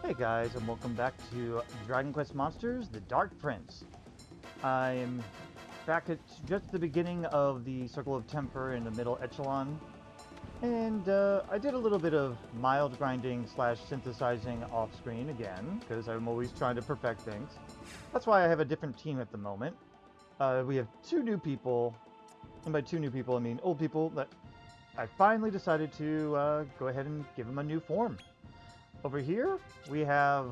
Hey guys, and welcome back to Dragon Quest Monsters, the Dark Prince. I'm back at just the beginning of the Circle of Temper in the middle Echelon, and I did a little bit of mild grinding slash synthesizing off screen again, because I'm always trying to perfect things. That's why I have a different team at the moment. We have two new people, and by two new people I mean old people that I finally decided to go ahead and give them a new form. Over here, we have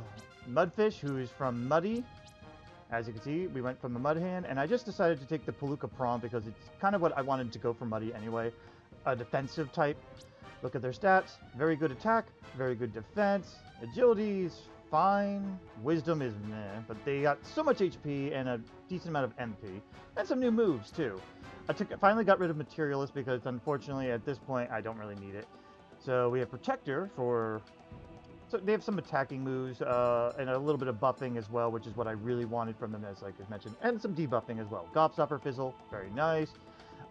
Mudfish, who is from Muddy. As you can see, we went from the Mud Hand, and I just decided to take the Palooka Prawn because it's kind of what I wanted to go for Muddy anyway. A defensive type. Look at their stats. Very good attack, very good defense. Agility is fine. Wisdom is meh, but they got so much HP and a decent amount of MP. And some new moves, too. I finally got rid of Materialist because, unfortunately, at this point, I don't really need it. So we have Protector for... So they have some attacking moves and a little bit of buffing as well, which is what I really wanted from them, as like I mentioned, and some debuffing as well. Gobstopper Fizzle, very nice.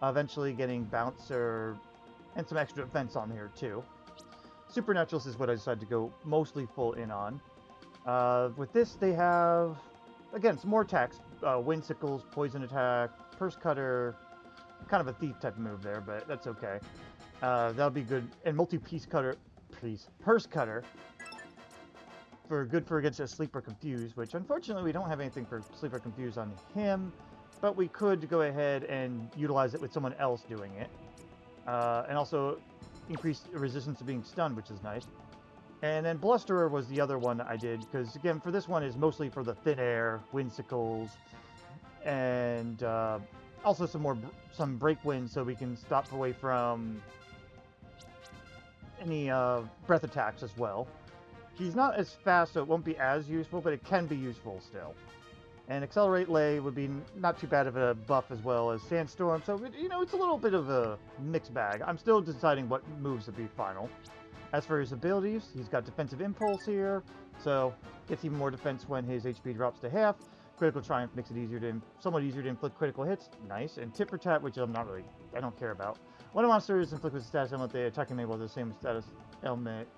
Eventually getting Bouncer and some extra defense on here too. Supernaturalist is what I decided to go mostly full in on. With this, they have, again, some more attacks. Windsickles, Poison Attack, Purse Cutter, kind of a thief type move there, but that's okay. That'll be good. And Multi-Piece Cutter, Purse Cutter. Good for against a Sleeper Confuse, which unfortunately we don't have anything for Sleeper Confuse on him, but we could go ahead and utilize it with someone else doing it. And also increase resistance to being stunned, which is nice. And then Blusterer was the other one I did, because again, for this one is mostly for the Thin Air, Windsickles, and also some Break Wind so we can stop away from any breath attacks as well. He's not as fast, so it won't be as useful, but it can be useful still. And Accelerate Lay would be not too bad of a buff as well as Sandstorm, so, you know, it's a little bit of a mixed bag. I'm still deciding what moves to be final. As for his abilities, he's got Defensive Impulse here, so gets even more defense when his HP drops to half. Critical Triumph makes it somewhat easier to inflict critical hits, nice. And Tit for Tat, which I don't care about. When a monster is inflicted with a status element, they attack and enable the same status element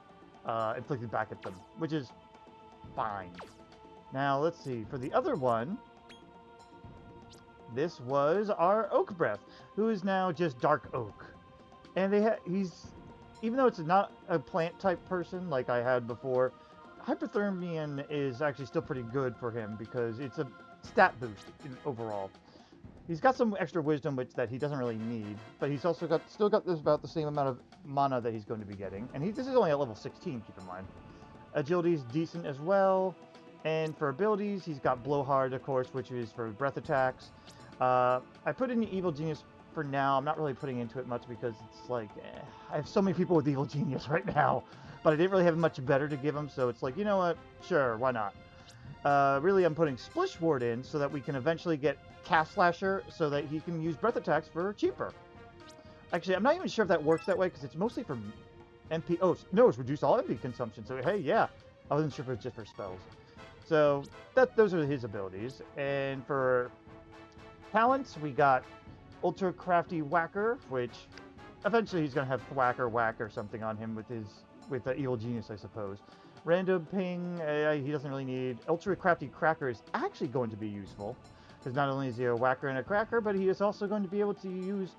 inflicted back at them, which is fine. Now, let's see. For the other one, this was our Oak Breath, who is now just Dark Oak. And he's, even though it's not a plant-type person like I had before, Hyperthermian is actually still pretty good for him because it's a stat boost overall. He's got some extra wisdom that he doesn't really need, but he's also still got about the same amount of mana that he's going to be getting. And this is only at level 16, keep in mind. Agility is decent as well. And for abilities, he's got Blowhard, of course, which is for breath attacks. I put in Evil Genius for now. I'm not really putting into it much because it's like, I have so many people with Evil Genius right now. But I didn't really have much better to give him, so it's like, you know what? Sure, why not? Really, I'm putting Splish Ward in so that we can eventually get Cast Slasher so that he can use breath attacks for cheaper. Actually, I'm not even sure if that works that way because it's mostly for MP. Oh, no, it's reduce all MP consumption. So, hey, yeah. I wasn't sure if it was just for spells. So, those are his abilities. And for talents, we got Ultra Crafty Whacker, which eventually he's going to have Thwacker Whack or something on him with the Evil Genius, I suppose. Random Ping, he doesn't really need. Ultra Crafty Cracker is actually going to be useful. Because not only is he a whacker and a cracker, but he is also going to be able to use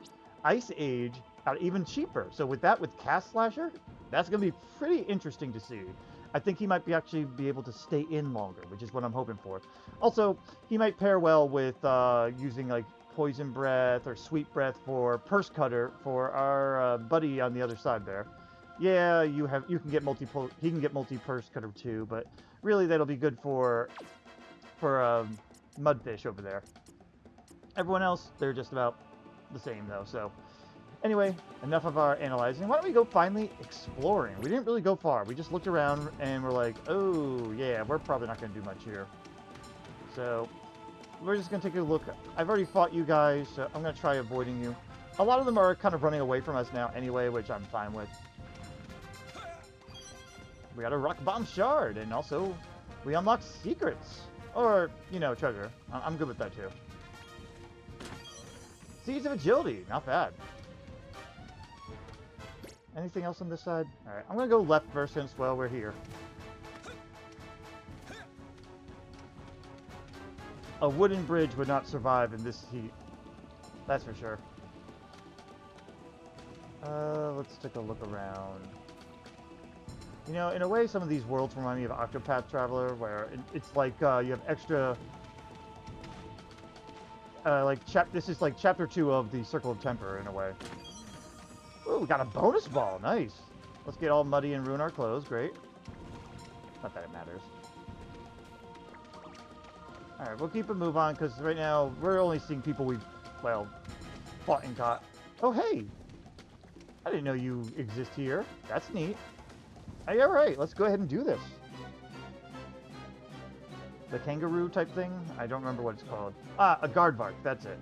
Ice Age even cheaper. So with Cast Slasher, that's going to be pretty interesting to see. I think he might actually be able to stay in longer, which is what I'm hoping for. Also, he might pair well with using like Poison Breath or Sweet Breath for Purse Cutter for our buddy on the other side there. Yeah, he can get multi-Purse Cutter too, but really that'll be good for Mudfish over there. Everyone else, they're just about the same though, so. Anyway, enough of our analyzing. Why don't we go finally exploring? We didn't really go far. We just looked around and we're like, oh yeah, we're probably not going to do much here. So, we're just going to take a look. I've already fought you guys, so I'm going to try avoiding you. A lot of them are kind of running away from us now anyway, which I'm fine with. We got a Rock Bomb Shard, and also we unlock secrets. Or, you know, treasure. I'm good with that too. Seeds of Agility, not bad. Anything else on this side? Alright, I'm gonna go left first since, well, we're here. A wooden bridge would not survive in this heat. That's for sure. Let's take a look around. You know, in a way, some of these worlds remind me of Octopath Traveler, where it's like you have extra... this is like chapter 2 of the Circle of Temper, in a way. Ooh, we got a bonus ball. Nice. Let's get all muddy and ruin our clothes. Great. Not that it matters. Alright, we'll keep a move on, because right now, we're only seeing people we've, well, fought and caught. Oh, hey! I didn't know you exist here. That's neat. Hey, alright, let's go ahead and do this. The kangaroo type thing? I don't remember what it's called. Ah, a guardvark, that's it.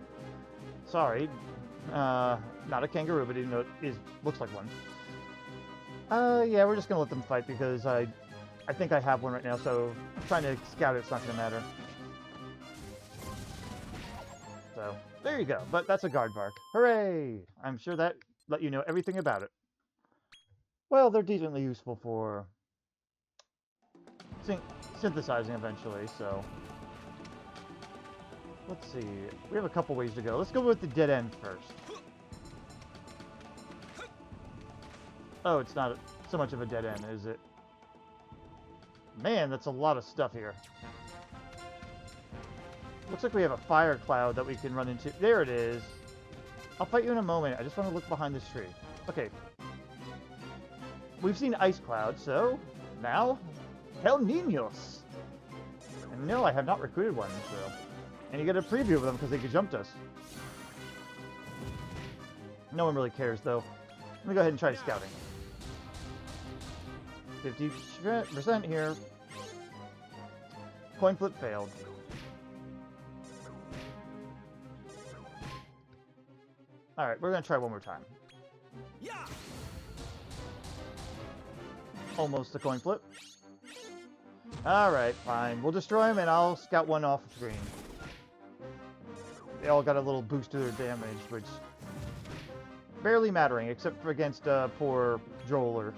Sorry. Not a kangaroo, but even though it looks like one. Yeah, we're just gonna let them fight because I think I have one right now, so trying to scout it's not gonna matter. So, there you go. But that's a guardvark. Hooray! I'm sure that let you know everything about it. Well, they're decently useful for synthesizing eventually, so... Let's see. We have a couple ways to go. Let's go with the dead end first. Oh, it's not so much of a dead end, is it? Man, that's a lot of stuff here. Looks like we have a fire cloud that we can run into. There it is. I'll fight you in a moment. I just want to look behind this tree. Okay. We've seen ice cloud, so now Hell Niños. And no, I have not recruited one, so... And you get a preview of them because they jumped us. No one really cares, though. Let me go ahead and try scouting. 50% here. Coin flip failed. Alright, we're going to try one more time. Yeah. Almost a coin flip. Alright, fine. We'll destroy him and I'll scout one off the screen. They all got a little boost to their damage, which... barely mattering, except for against poor Drohlled.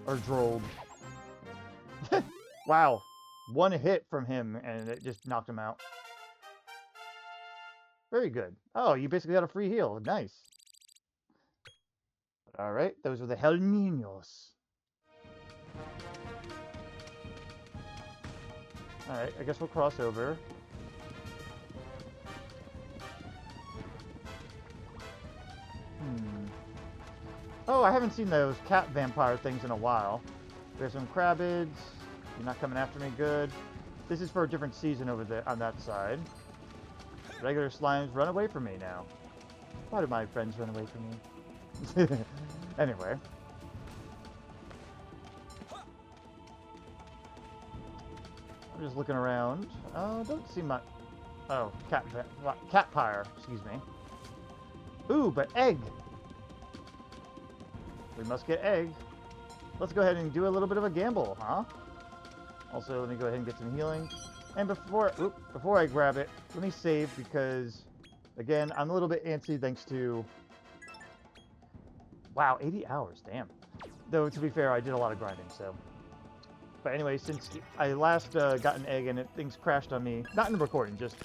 Or Drohlled. Wow. One hit from him and it just knocked him out. Very good. Oh, you basically got a free heal. Nice. Alright, those were the Hell Niños. Alright, I guess we'll cross over. Oh, I haven't seen those cat vampire things in a while. There's some crabbids. You're not coming after me, good. This is for a different season over there on that side. Regular slimes run away from me now. Why do my friends run away from me? Anyway. I'm just looking around. Oh, don't see my... Oh, cat pyre, excuse me. Ooh, but egg! We must get egg. Let's go ahead and do a little bit of a gamble, huh? Also, let me go ahead and get some healing. And before I grab it, let me save because, again, I'm a little bit antsy thanks to... Wow, 80 hours, damn. Though, to be fair, I did a lot of grinding, so... But anyway, since I last got an egg and things crashed on me, not in the recording, just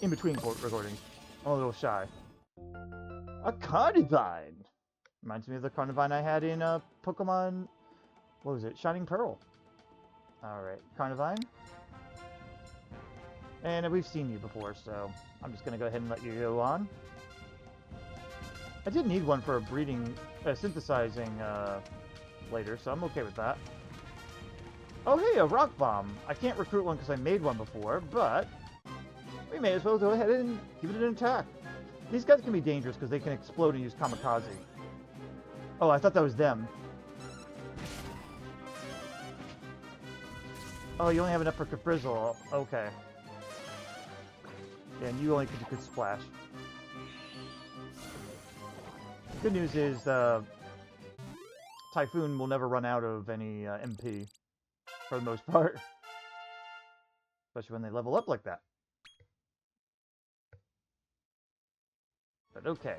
in between recordings, I'm a little shy. A Carnivine! Reminds me of the Carnivine I had in Pokemon... What was it? Shining Pearl. Alright, Carnivine. And we've seen you before, so I'm just going to go ahead and let you go on. I did need one for a breeding, synthesizing later, so I'm okay with that. Oh hey, a rock bomb! I can't recruit one because I made one before, but we may as well go ahead and give it an attack. These guys can be dangerous because they can explode and use kamikaze. Oh, I thought that was them. Oh, you only have enough for Caprizzle. Okay. Yeah, and you only could splash. Good news is Typhoon will never run out of any MP, for the most part. Especially when they level up like that. But okay.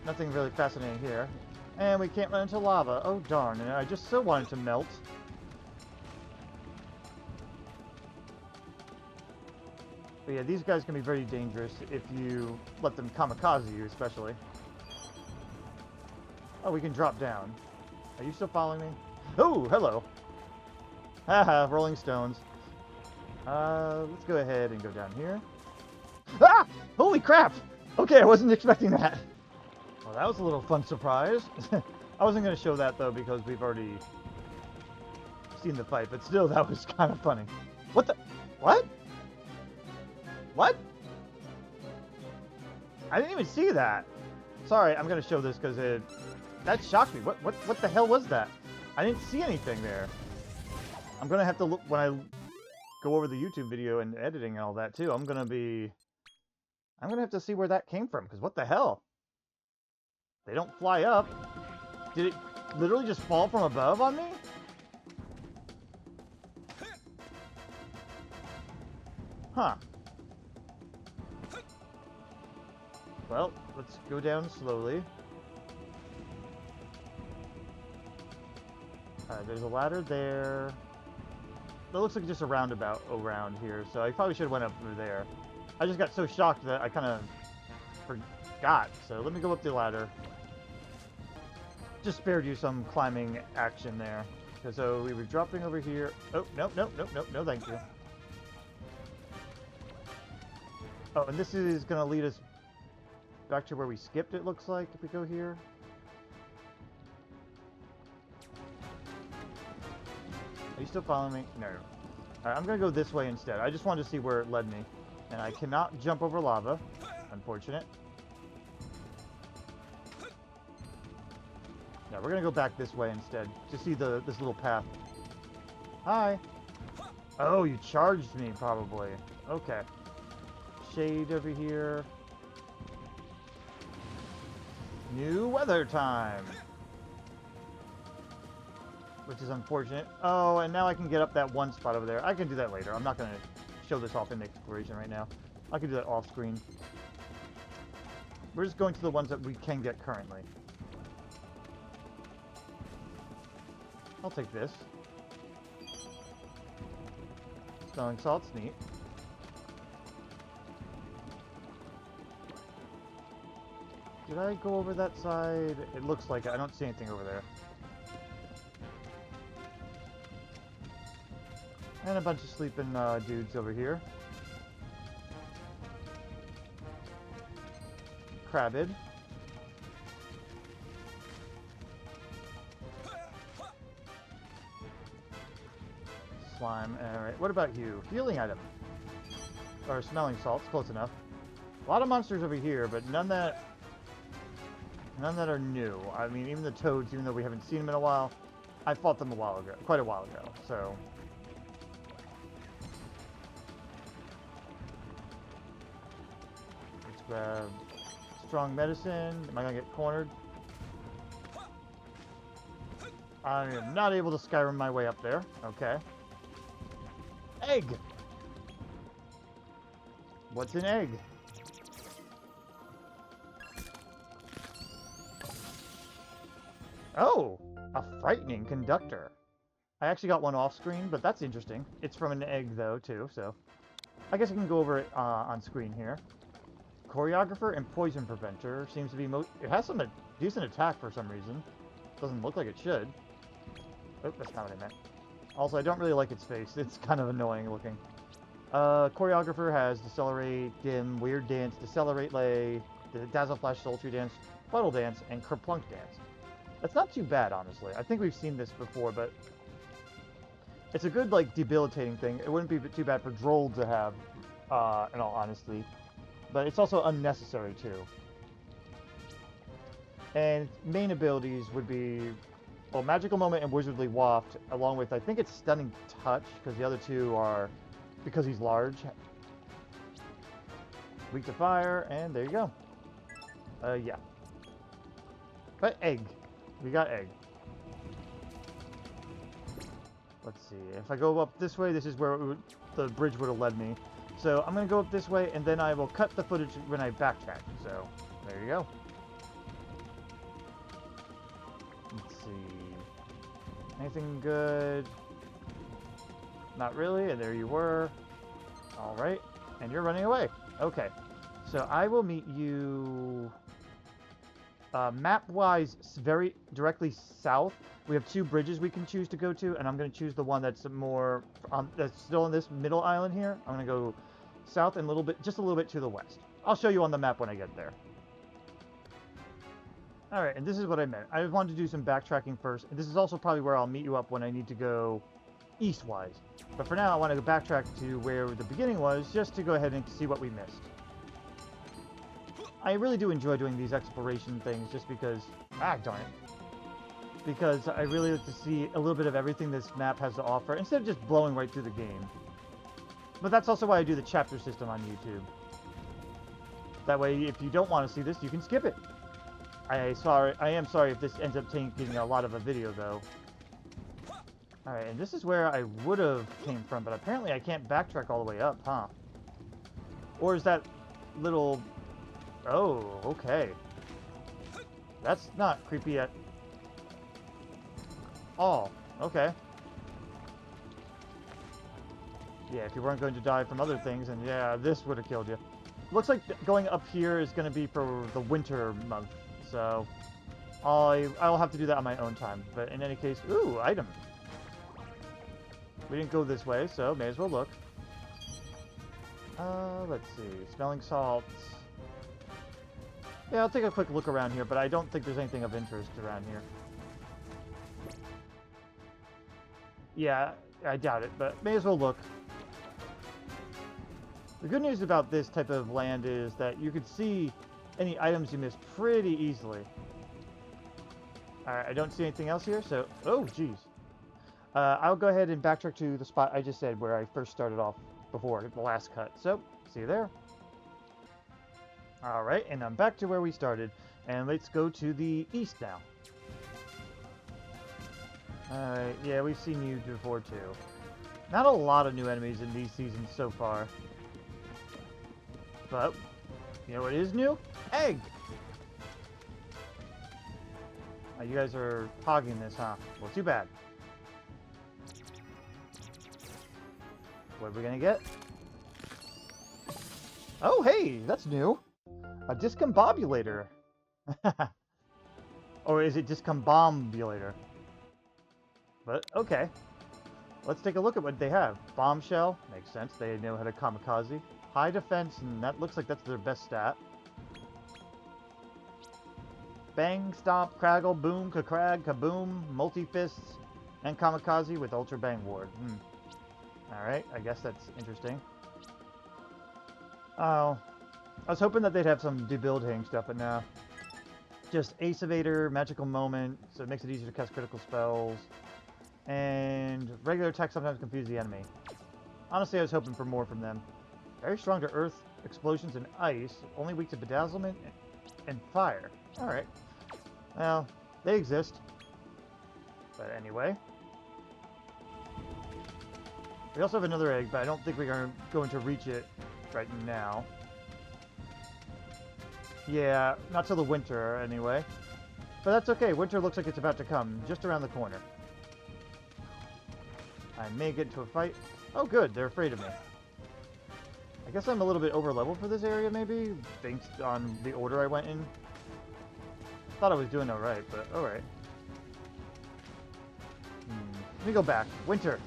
Nothing really fascinating here. And we can't run into lava. Oh darn, and I just so wanted to melt. But yeah, these guys can be very dangerous if you let them kamikaze you, especially. Oh, we can drop down. Are you still following me? Oh, hello. Haha, Rolling Stones. Let's go ahead and go down here. Ah! Holy crap! Okay, I wasn't expecting that. Well, that was a little fun surprise. I wasn't going to show that, though, because we've already seen the fight, but still, that was kind of funny. What the? What? What? I didn't even see that. Sorry, I'm going to show this because that shocked me. What the hell was that? I didn't see anything there. I'm going to have to look when I go over the YouTube video and editing and all that, too. I'm going to have to see where that came from, because what the hell? They don't fly up. Did it literally just fall from above on me? Huh. Well, let's go down slowly. Alright, there's a ladder there. That looks like just a roundabout around here, so I probably should have went up through there. I just got so shocked that I kind of forgot. So let me go up the ladder. Just spared you some climbing action there. So we were dropping over here. Oh, nope, no, thank you. Oh, and this is going to lead us back to where we skipped, it looks like, if we go here. Are you still following me? No. Alright, I'm going to go this way instead. I just wanted to see where it led me. And I cannot jump over lava. Unfortunate. Yeah, we're going to go back this way instead. To see this little path. Hi. Oh, you charged me, probably. Okay. Shade over here. New weather time. Which is unfortunate. Oh, and now I can get up that one spot over there. I can do that later. I'm not going to show this off in the exploration right now. I can do that off screen. We're just going to the ones that we can get currently. I'll take this. Smelling salt's neat. Did I go over that side? It looks like it. I don't see anything over there. And a bunch of sleeping dudes over here. Crabbed. Slime. Alright, what about you? Healing item. Or smelling salts, close enough. A lot of monsters over here, but none that are new. I mean, even the toads, even though we haven't seen them in a while, I fought them quite a while ago, so... Let's grab strong medicine. Am I gonna get cornered? I am not able to Skyrim my way up there. Okay. Egg! What's an egg? Oh! A frightening conductor. I actually got one off screen, but that's interesting. It's from an egg, though, too, so... I guess I can go over it on screen here. Choreographer and Poison Preventer seems to be it has some decent attack for some reason. Doesn't look like it should. Oh, that's not what I meant. Also, I don't really like its face. It's kind of annoying looking. Choreographer has Decelerate, Dim, Weird Dance, Decelerate Lay, the Dazzle Flash Sultry Dance, Puddle Dance, and Kerplunk Dance. That's not too bad, honestly. I think we've seen this before, but it's a good, like, debilitating thing. It wouldn't be too bad for Drohlled to have, in all honesty. But it's also unnecessary, too. And main abilities would be, well, Magical Moment and Wizardly Waft, along with, I think it's Stunning Touch, because the other two are, because he's large. Weak to fire, and there you go. Yeah. But egg. We got egg. Let's see. If I go up this way, this is where the bridge would have led me. So I'm going to go up this way, and then I will cut the footage when I backtrack. So, there you go. Let's see. Anything good? Not really, and there you were. Alright. And you're running away. Okay. So I will meet you map-wise very directly south. We have 2 bridges we can choose to go to, and I'm going to choose the one that's more that's still in this middle island here. I'm going to go south and just a little bit to the west. I'll show you on the map when I get there. All right, and this is what I meant. I wanted to do some backtracking first, and this is also probably where I'll meet you up when I need to go east-wise. But for now, I want to go backtrack to where the beginning was, just to go ahead and see what we missed. I really do enjoy doing these exploration things, just because... Ah, darn it. Because I really like to see a little bit of everything this map has to offer, instead of just blowing right through the game. But that's also why I do the chapter system on YouTube. That way, if you don't want to see this, you can skip it. I am sorry if this ends up taking a lot of a video, though. Alright, and this is where I would have came from, but apparently I can't backtrack all the way up, huh? Or is that little... Oh, okay. That's not creepy at all. Okay. Yeah, if you weren't going to die from other things, and yeah, this would have killed you. Looks like going up here is going to be for the winter month, so I'll have to do that on my own time. But in any case, ooh, item. We didn't go this way, so may as well look. Let's see. Smelling salts. Yeah, I'll take a quick look around here, but I don't think there's anything of interest around here. Yeah, I doubt it, but may as well look. The good news about this type of land is that you could see any items you missed pretty easily. Alright, I don't see anything else here, so... Oh, jeez. I'll go ahead and backtrack to the spot I just said where I first started off before the last cut. So, see you there. Alright, and I'm back to where we started. And let's go to the east now. Alright, yeah, we've seen you before too. Not a lot of new enemies in these seasons so far. But, you know what is new? Egg! Oh, you guys are hogging this, huh? Well, too bad. What are we gonna get? Oh, hey! That's new! A discombobulator! Or is it discombobulator? But, okay. Let's take a look at what they have. Bombshell. Makes sense. They know how to kamikaze. High defense, and that looks like that's their best stat. Bang, stomp, craggle, boom, kakrag, kaboom, multi-fists, and kamikaze with ultra bang ward. Alright, I guess that's interesting. Oh, I was hoping that they'd have some debilitating stuff, but no. Just Ace Evader, Magical Moment, so it makes it easier to cast critical spells. And regular attacks sometimes confuse the enemy. Honestly, I was hoping for more from them. Very strong to earth, explosions, and ice. Only weak to bedazzlement and fire. Alright. Well, they exist. But anyway. We also have another egg, but I don't think we're going to reach it right now. Yeah, not till the winter, anyway. But that's okay. Winter looks like it's about to come, just around the corner. I may get into a fight. Oh, good. They're afraid of me. I guess I'm a little bit over-leveled for this area, maybe? Based on the order I went in. Thought I was doing alright, but alright. Let me go back. Winter.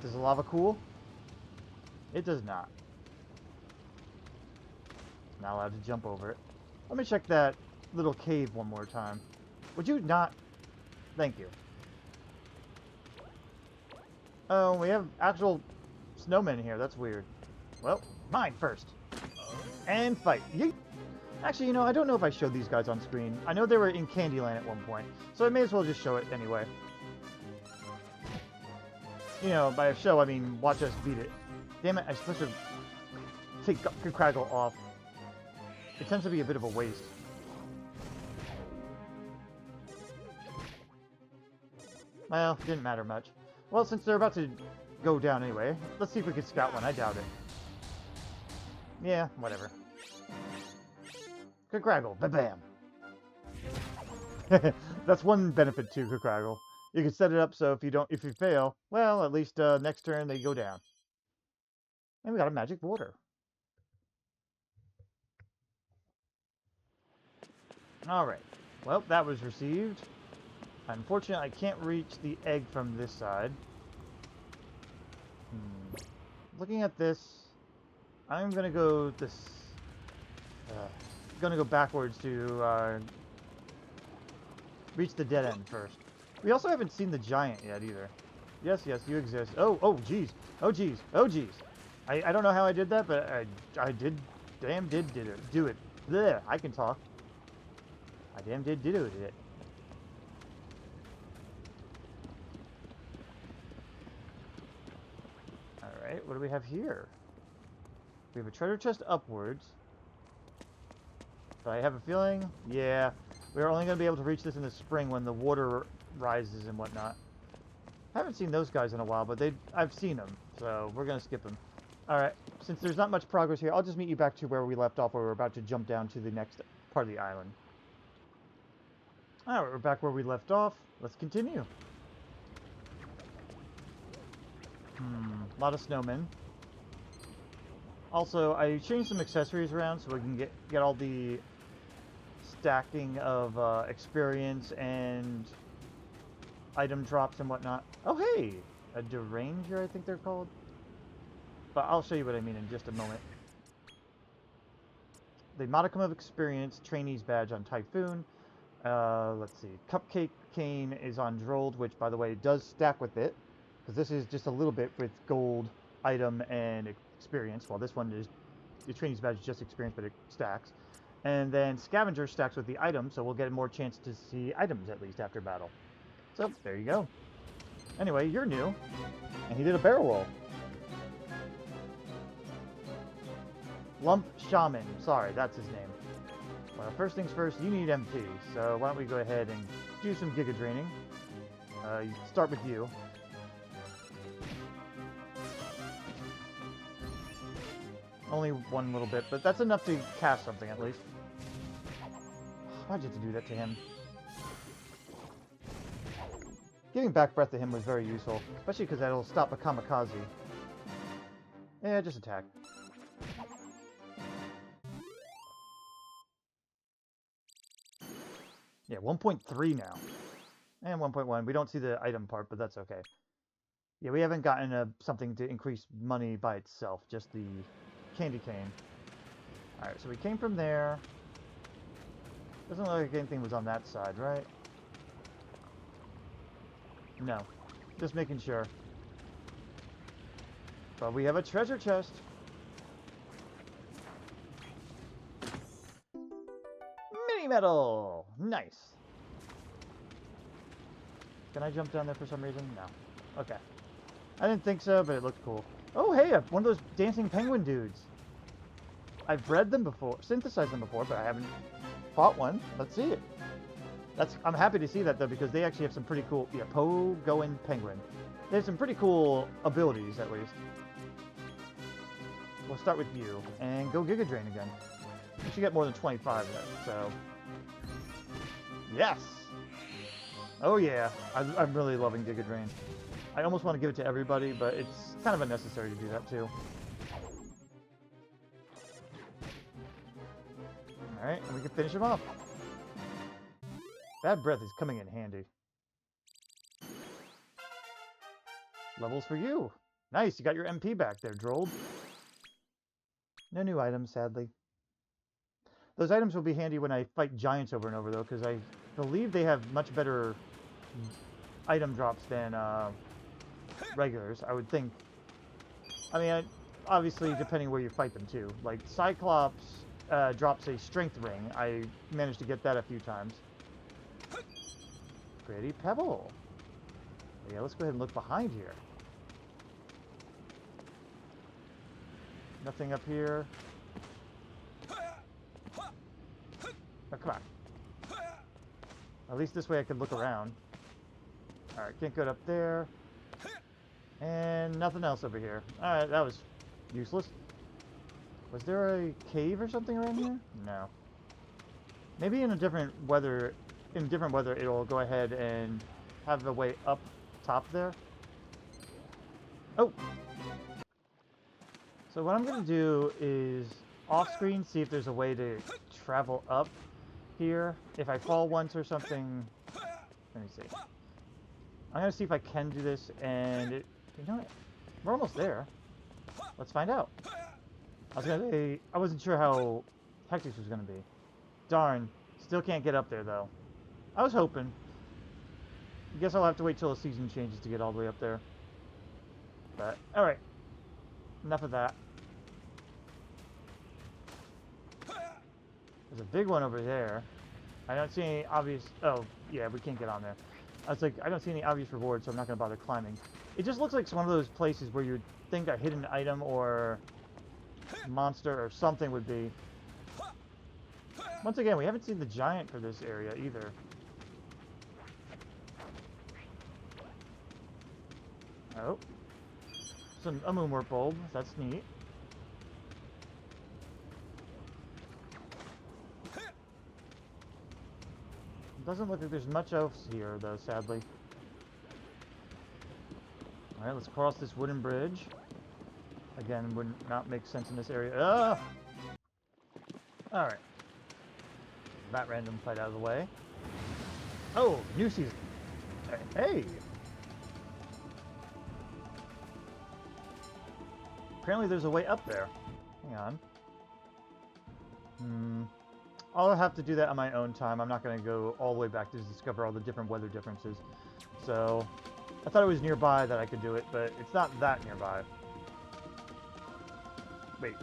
Does the lava cool? It does not. Not allowed to jump over it. Let me check that little cave one more time. Would you not? Thank you. Oh, we have actual snowmen here. That's weird. Well, mine first. And fight. Yeet. Actually, you know, I don't know if I showed these guys on screen. I know they were in Candyland at one point, so I may as well just show it anyway. You know, by a show, I mean watch us beat it. Damn it, I'm supposed to take Craggle off. It tends to be a bit of a waste. Well, didn't matter much. Well, since they're about to go down anyway, let's see if we can scout one. I doubt it. Yeah, whatever. Craggle, bam. That's one benefit to Craggle. You can set it up so if you fail, well, at least next turn they go down. And we got a magic water. Alright. Well, that was received. Unfortunately, I can't reach the egg from this side. Looking at this, I'm gonna go this. Gonna go backwards to reach the dead end first. We also haven't seen the giant yet either. Yes, yes, you exist. Oh, oh, jeez. Oh, jeez. Oh, jeez. I don't know how I did that, but I did. Damn, did it. Do it. Blech, I can talk. I damn did it. Alright, what do we have here? We have a treasure chest upwards. But I have a feeling, yeah, we're only going to be able to reach this in the spring when the water rises and whatnot. I haven't seen those guys in a while, but I've seen them, so we're going to skip them. Alright, since there's not much progress here, I'll just meet you back to where we left off, where we're about to jump down to the next part of the island. Alright, we're back where we left off. Let's continue. A lot of snowmen. Also, I changed some accessories around so we can get all the stacking of experience and item drops and whatnot. Oh, hey! A Deranger, I think they're called. But I'll show you what I mean in just a moment. The modicum of experience, trainee's badge on Typhoon. Let's see. Cupcake cane is on Drohlled, which, by the way, does stack with it. Because this is just a little bit with gold, item, and experience. While this one is, the trainee's badge is just experience, but it stacks. And then Scavenger stacks with the item, so we'll get more chance to see items, at least, after battle. So, there you go. Anyway, you're new. And he did a barrel roll. Lump Shaman. Sorry, that's his name. Well, first things first, you need MP. So why don't we go ahead and do some Giga Draining. Start with you. Only one little bit, but that's enough to cast something at least. Why'd you have to do that to him? Giving back breath to him was very useful, especially because that'll stop a kamikaze. Yeah, just attack. Yeah, 1.3 now. And 1.1. We don't see the item part, but that's okay. Yeah, we haven't gotten something to increase money by itself, just the candy cane. Alright, so we came from there. Doesn't look like anything was on that side, right? No. Just making sure. But we have a treasure chest. Mini medal! Nice. Can I jump down there for some reason? No. Okay. I didn't think so, but it looked cool. Oh, hey, one of those dancing penguin dudes. I've bred them before, synthesized them before, but I haven't fought one. Let's see it. I'm happy to see that, though, because they actually have some pretty cool... Yeah, Poe-going penguin. They have some pretty cool abilities, at least. We'll start with you, and go Giga Drain again. You should get more than 25 of that, so... Yes! Oh, yeah. I'm really loving Giga Drain. I almost want to give it to everybody, but it's kind of unnecessary to do that, too. Alright, and we can finish him off. Bad breath is coming in handy. Levels for you. Nice, you got your MP back there, Drohlled. No new items, sadly. Those items will be handy when I fight giants over and over, though, because I believe they have much better item drops than regulars, I would think. I mean, obviously, depending where you fight them, too. Like, Cyclops drops a strength ring. I managed to get that a few times. Pretty pebble. Yeah, let's go ahead and look behind here. Nothing up here. Oh, come on. At least this way I could look around. Alright, can't go up there. And nothing else over here. Alright, that was useless. Was there a cave or something around here? No. Maybe in a different weather... In different weather, it'll go ahead and have a way up top there. Oh! So what I'm going to do is off-screen see if there's a way to travel up here. If I fall once or something... Let me see. I'm going to see if I can do this, and... you know what? We're almost there. Let's find out. I was going to say... I wasn't sure how hectic this was going to be. Darn. Still can't get up there, though. I was hoping. I guess I'll have to wait till the season changes to get all the way up there. But, alright. Enough of that. There's a big one over there. I don't see any obvious... Oh, yeah, we can't get on there. I was like, I don't see any obvious reward, so I'm not going to bother climbing. It just looks like one of those places where you'd think a hidden item or monster or something would be. Once again, we haven't seen the giant for this area either. Oh. A moonwort bulb. That's neat. Doesn't look like there's much else here, though, sadly. Alright, let's cross this wooden bridge. Again, would not make sense in this area. Ah! Alright. That random fight out of the way. Oh, new season. Hey! Apparently there's a way up there. Hang on. I'll have to do that on my own time. I'm not going to go all the way back to discover all the different weather differences. So, I thought it was nearby that I could do it, but it's not that nearby. Wait.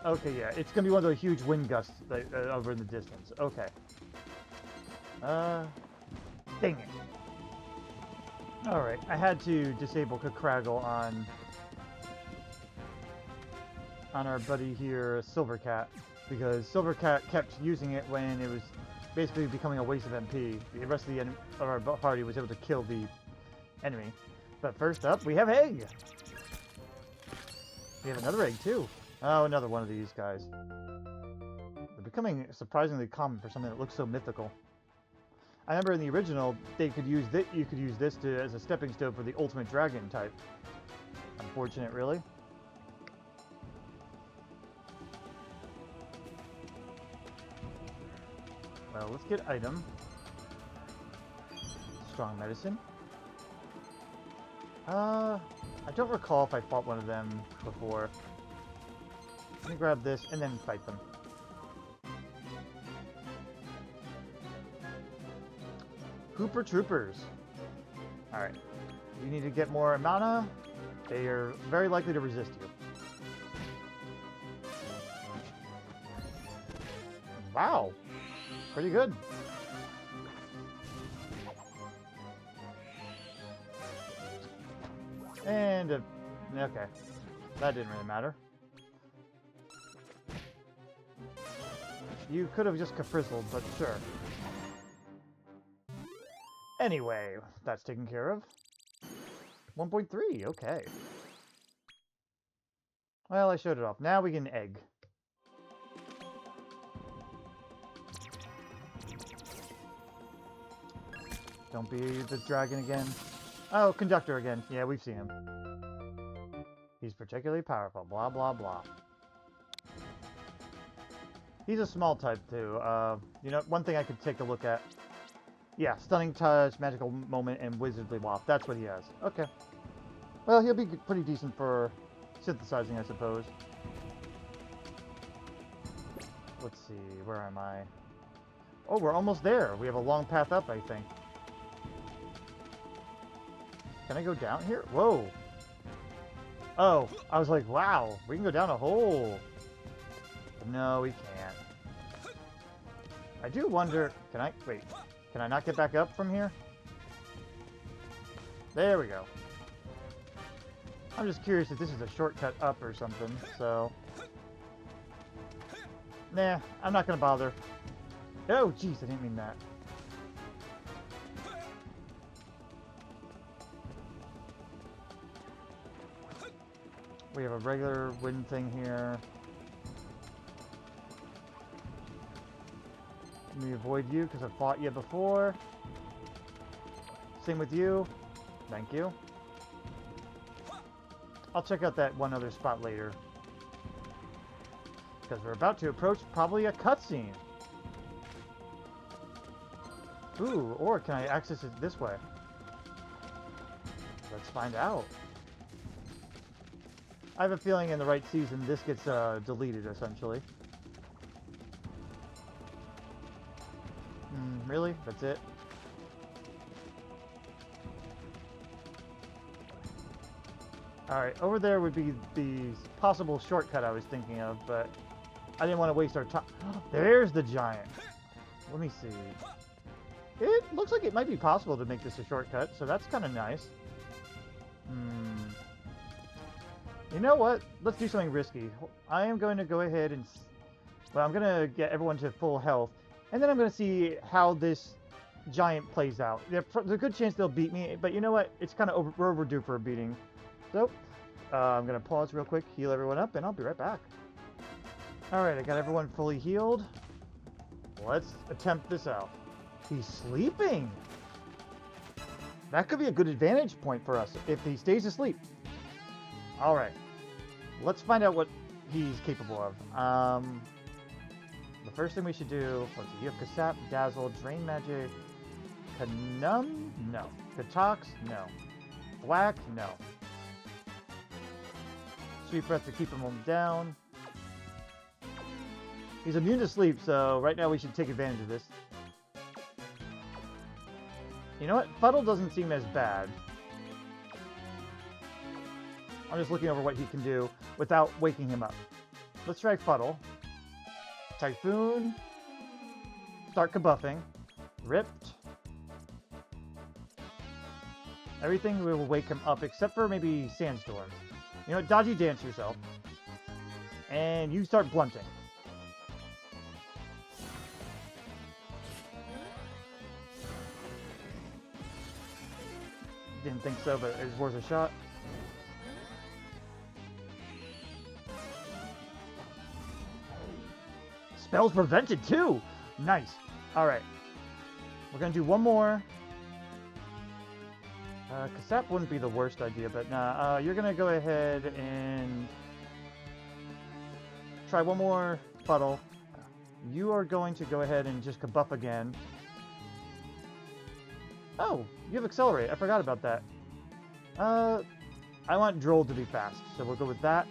Okay, yeah, it's going to be one of those huge wind gusts over in the distance. Okay. Dang it. Alright, I had to disable Kakraggle on our buddy here, Silvercat, because Silvercat kept using it when it was basically becoming a waste of MP. The rest of our party was able to kill the enemy. But first up, we have egg! We have another egg, too. Oh, another one of these guys. They're becoming surprisingly common for something that looks so mythical. I remember in the original, you could use this as a stepping stone for the ultimate dragon type. Unfortunate, really. Well, let's get item. Strong medicine. I don't recall if I fought one of them before. Let me grab this and then fight them. Hooper Troopers. Alright. You need to get more mana. They are very likely to resist you. Wow. Pretty good. And, okay. That didn't really matter. You could have just Caprizzled, but sure. Anyway, that's taken care of. 1.3, okay. Well, I showed it off. Now we get an egg. Don't be the dragon again. Oh, Conductor again. Yeah, we've seen him. He's particularly powerful. Blah, blah, blah. He's a small type, too. You know, one thing I could take a look at. Yeah, Stunning Touch, Magical Moment, and Wizardly Waft. That's what he has. Okay. Well, he'll be pretty decent for synthesizing, I suppose. Let's see, where am I? Oh, we're almost there. We have a long path up, I think. Can I go down here? Whoa. Oh, I was like, wow, we can go down a hole. No, we can't. I do wonder, wait, can I not get back up from here? There we go. I'm just curious if this is a shortcut up or something, so... Nah, I'm not gonna bother. Oh, jeez, I didn't mean that. We have a regular wind thing here. Let me avoid you because I've fought you before. Same with you. Thank you. I'll check out that one other spot later. Because we're about to approach probably a cutscene. Ooh, or can I access it this way? Let's find out. I have a feeling in the right season this gets deleted, essentially. Really? That's it? Alright, over there would be the possible shortcut I was thinking of, but I didn't want to waste our time. There's the giant. Let me see. It looks like it might be possible to make this a shortcut, so that's kind of nice. You know what? Let's do something risky. I am going to go ahead and... Well, I'm going to get everyone to full health, and then I'm going to see how this giant plays out. There's a good chance they'll beat me, but you know what? It's kind of we're overdue for a beating. So, I'm going to pause real quick, heal everyone up, and I'll be right back. Alright, I got everyone fully healed. Let's attempt this out. He's sleeping! That could be a good advantage point for us if he stays asleep. Alright. Let's find out what he's capable of. The first thing we should do... Let's see. You have Kasap, Dazzle, Drain Magic... Kanum? No. Katox? No. Whack? No. Sweet Breath to keep him down. He's immune to sleep, so right now we should take advantage of this. You know what? Fuddle doesn't seem as bad. I'm just looking over what he can do without waking him up. Let's try Fuddle. Typhoon. Start kabuffing. Ripped. Everything will wake him up except for maybe Sandstorm. You know what? Dodgy Dance yourself. And you start blunting. Didn't think so, but it's worth a shot. Spells prevented too! Nice. Alright. We're gonna do one more. Kasap wouldn't be the worst idea, but nah. You're gonna go ahead and try one more Fuddle. You are going to go ahead and just kabuff again. Oh, you have Accelerate. I forgot about that. I want Drohlled to be fast, so we'll go with that.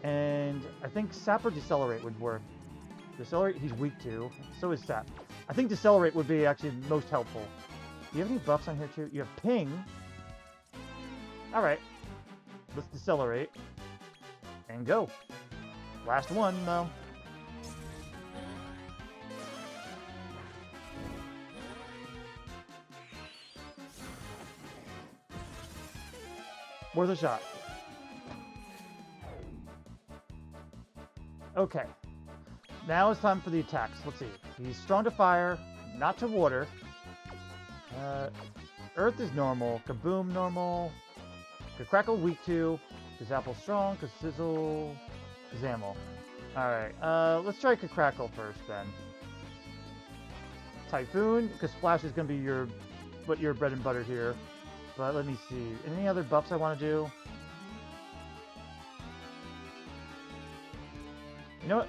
And I think Sap or Decelerate would work. Decelerate, he's weak to. So is Sap. I think Decelerate would be actually most helpful. Do you have any buffs on here too? You have Ping. Alright. Let's Decelerate. And go. Last one, though. Worth a shot. Okay. Now it's time for the attacks. Let's see. He's strong to fire, not to water. Earth is normal. Kaboom normal. Crackle weak to. Kazapple strong. Kazizzle. Kazamel. Alright. Let's try Crackle first then. Typhoon, because Splash is going to be your bread and butter here. But let me see. Any other buffs I want to do? You know what?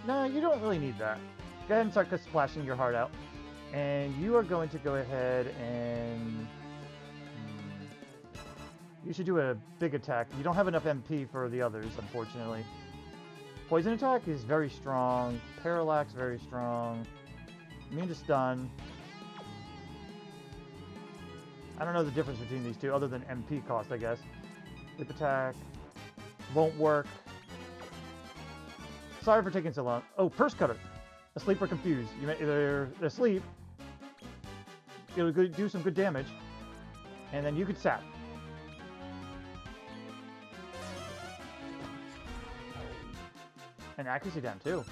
No, you don't really need that. Go ahead and start splashing your heart out. And you are going to go ahead and... You should do a big attack. You don't have enough MP for the others, unfortunately. Poison attack is very strong. Parallax, very strong. Immune to stun. I don't know the difference between these two, other than MP cost, I guess. Leap attack. Won't work. Sorry for taking so long. Oh, Purse Cutter. Asleep or confused. You may either asleep. It'll do some good damage. And then you could sap. And accuracy down too.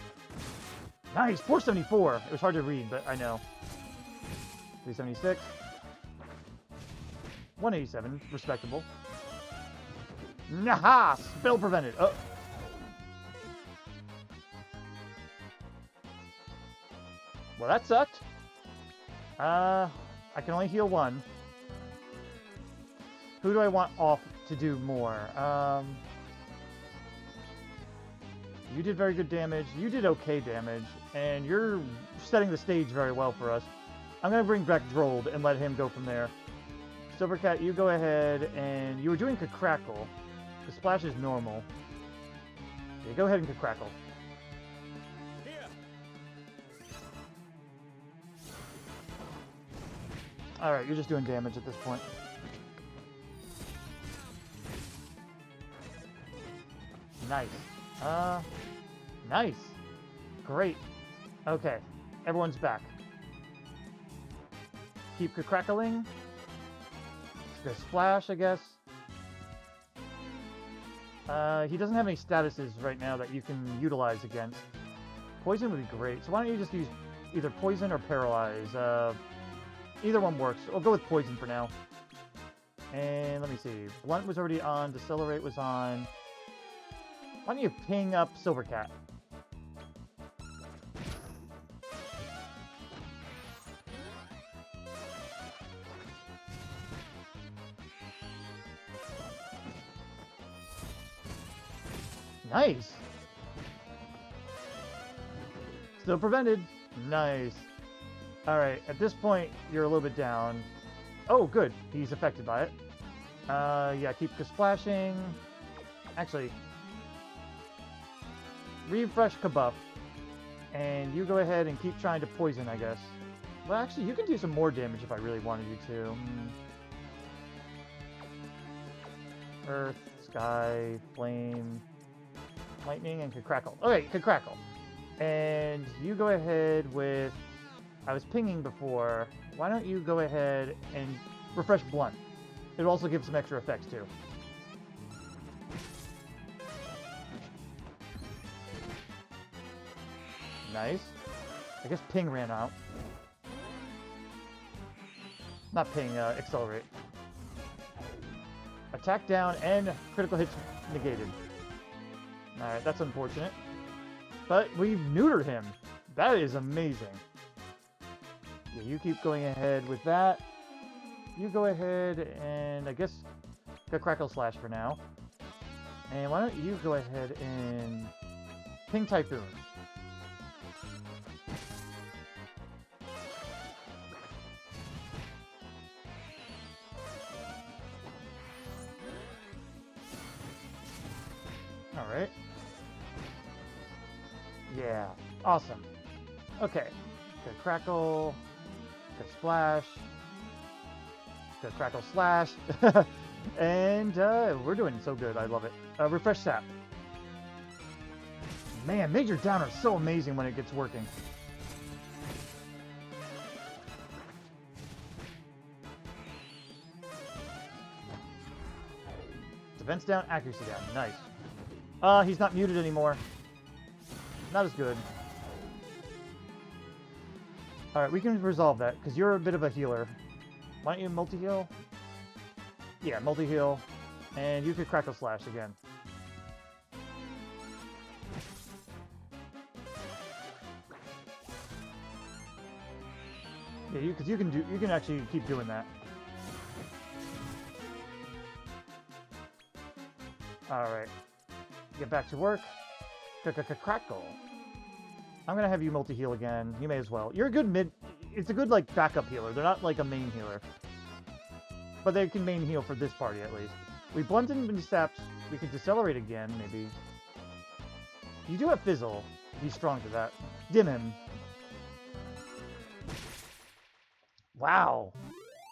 Nice! 474! It was hard to read, but I know. 376. 187. Respectable. Naha! Spell prevented. Oh. Well, that sucked. I can only heal one. Who do I want off to do more. You did very good damage. You did okay damage. And you're setting the stage very well for us. I'm going to bring back Drohlled and let him go from there. Silvercat, you go ahead, and you were doing Crackle. The splash is normal. Okay, go ahead and Crackle. Alright, you're just doing damage at this point. Nice. Nice. Great. Okay, everyone's back. Keep crackling. The splash, I guess. He doesn't have any statuses right now that you can utilize against. Poison would be great. So why don't you just use either poison or paralyze? Either one works. I'll go with poison for now. And let me see. Blunt was already on. Decelerate was on. Why don't you ping up Silvercat? Nice! Still prevented. Nice. Alright, at this point, you're a little bit down. Oh, good. He's affected by it. Yeah, keep splashing. Actually, refresh Kabuff. And you go ahead and keep trying to poison, I guess. Well, actually, you can do some more damage if I really wanted you to. Earth, sky, flame, lightning, and crackle. Okay, crackle. And you go ahead with... I was pinging before. Why don't you go ahead and refresh Blunt? It'll also give some extra effects, too. Nice. I guess ping ran out. Not ping, accelerate. Attack down and critical hits negated. Alright, that's unfortunate. But we've neutered him. That is amazing. Yeah, you keep going ahead with that. You go ahead and I guess go Crackle Slash for now. And why don't you go ahead and ping Typhoon. Alright. Yeah, awesome. Okay, go Crackle, go Splash, go Crackle Slash, and we're doing so good, I love it. Refresh Sap. Man, Major Downer is so amazing when it gets working. Defense down, accuracy down, nice. He's not muted anymore. Not as good. Alright, we can resolve that, because you're a bit of a healer. Why don't you multi-heal? Yeah, multi-heal. And you could Crackle Slash again. Yeah, because you can actually keep doing that. Alright. Get back to work. Crackle. I'm gonna have you multi-heal again. You may as well. You're a good mid... It's a good, like, backup healer. They're not, like, a main healer. But they can main heal for this party, at least. We blunted him into saps. We could decelerate again, maybe. You do have Fizzle. He's strong to that. Dim him. Wow.